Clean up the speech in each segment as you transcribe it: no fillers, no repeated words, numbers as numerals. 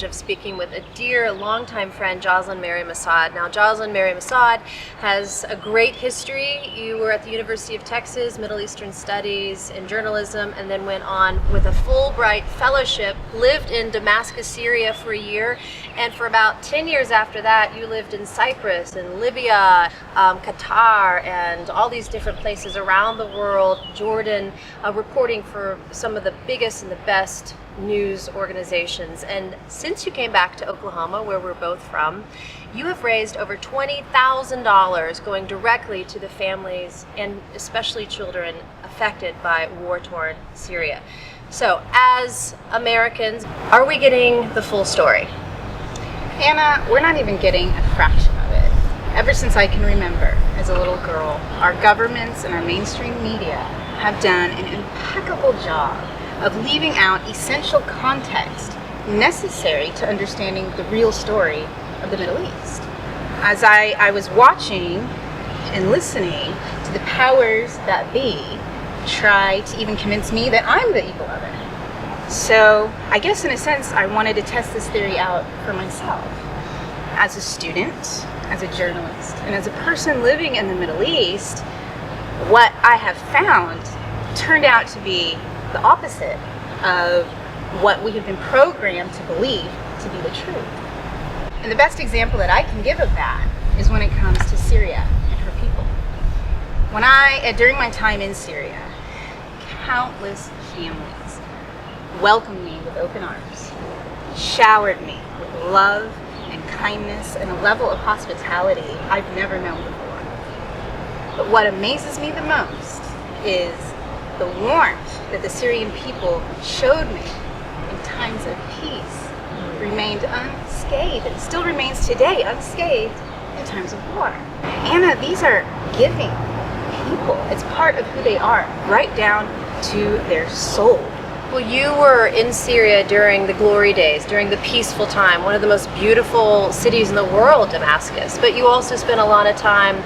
privilege of speaking with a dear longtime friend, Joslyn Mery-Massad. Now, Joslyn Mery-Massad has a great history. You were at the University of Texas, Middle Eastern Studies and Journalism, and then went on with a Fulbright fellowship, lived in Damascus, Syria for a year, and for about 10 years after that, you lived in Cyprus and Libya, Qatar, and all these different places around the world, Jordan, reporting for some of the biggest and the best news organizations. And since you came back to Oklahoma, where we're both from, you have raised over $20,000 going directly to the families and especially children affected by war-torn Syria. So as Americans, are we getting the full story? Anna, we're not even getting a fraction of it. Ever since I can remember as a little girl, our governments and our mainstream media have done an impeccable job of leaving out essential context necessary to understanding the real story of the Middle East. As I was watching and listening to the powers that be try to even convince me that I'm the evil of it. So I guess in a sense I wanted to test this theory out for myself. As a student, as a journalist, and as a person living in the Middle East, what I have found turned out to be the opposite of what we have been programmed to believe to be the truth. And the best example that I can give of that is when it comes to Syria and her people. During my time in Syria, countless families welcomed me with open arms, showered me with love and kindness and a level of hospitality I've never known before. But what amazes me the most is the warmth that the Syrian people showed me in times of peace remained unscathed and still remains today unscathed in times of war. Anna, these are giving people. It's part of who they are, right down to their soul. Well, you were in Syria during the glory days, during the peaceful time, one of the most beautiful cities in the world, Damascus, but you also spent a lot of time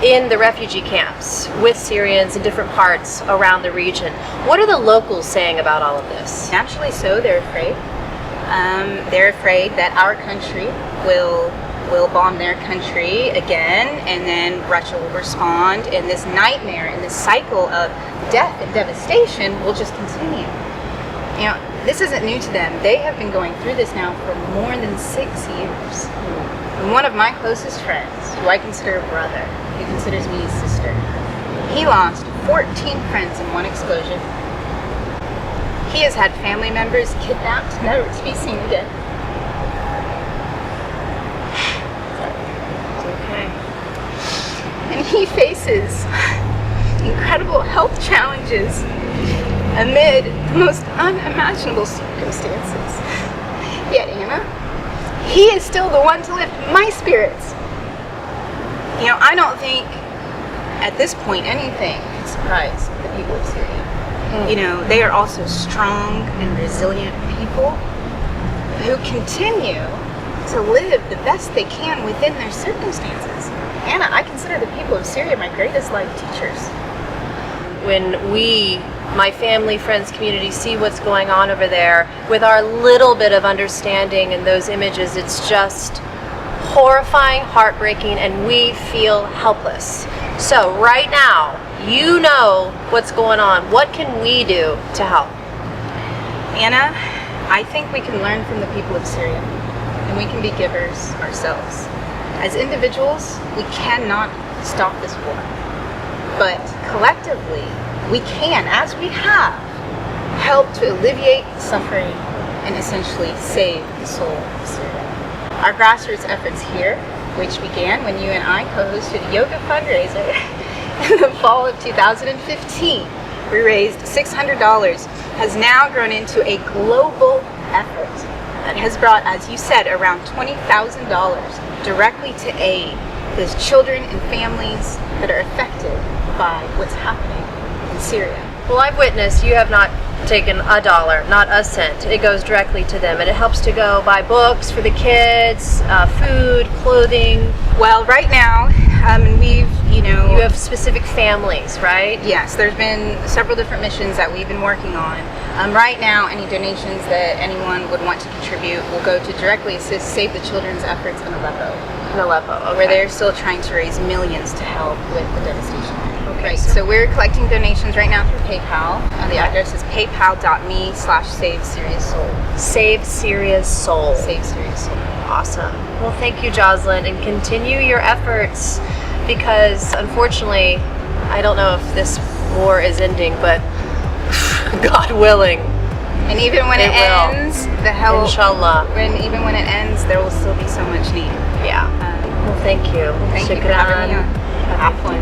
in the refugee camps with Syrians in different parts around the region. What are the locals saying about all of this? Naturally so, they're afraid. They're afraid that our country will bomb their country again, and then Russia will respond, and this nightmare and this cycle of death and devastation will just continue. You know, this isn't new to them. They have been going through this now for more than 6 years. And one of my closest friends, who I consider a brother, who considers me his sister, he lost 14 friends in one explosion. He has had family members kidnapped, never to be seen again. Okay. And he faces incredible health challenges amid the most unimaginable circumstances. Yet, Anna, he is still the one to lift my spirits. You know, I don't think at this point anything can surprise the people of Syria. You know, they are also strong and resilient people who continue to live the best they can within their circumstances. Anna, I consider the people of Syria my greatest life teachers. When we, my family, friends, community, see what's going on over there, with our little bit of understanding in those images, it's just horrifying, heartbreaking, and we feel helpless. So right now, you know what's going on. What can we do to help? Anna, I think we can learn from the people of Syria, and we can be givers ourselves. As individuals, we cannot stop this war, but collectively, we can, as we have, help to alleviate suffering and essentially save the soul of Syria. Our grassroots efforts here, which began when you and I co-hosted a yoga fundraiser in the fall of 2015, we raised $600, has now grown into a global effort that has brought, as you said, around $20,000 directly to aid those children and families that are affected by what's happening in Syria. Well, I've witnessed you have not taken a dollar, not a cent. It goes directly to them, and it helps to go buy books for the kids, food, clothing. Well, right now, And we've, You have specific families, right? yes, there's been several different missions that we've been working on. Right now, any donations that anyone would want to contribute will go to directly assist Save the Children's efforts in Aleppo, In Aleppo, okay. where they're still trying to raise millions to help with the devastation. Okay, Right, so we're collecting donations right now through PayPal. The address is paypal.me/SaveSyriaSoul. Save Syria's soul. Save Syria's Soul. Awesome. Well, thank you, Joslyn, and continue your efforts, because unfortunately, I don't know if this war is ending, but God willing, And even when it will. ends, the help. Inshallah. Even when it ends, there will still be so much need. Yeah. Well, thank you. Thank you for having me on. Shukran. Afwan.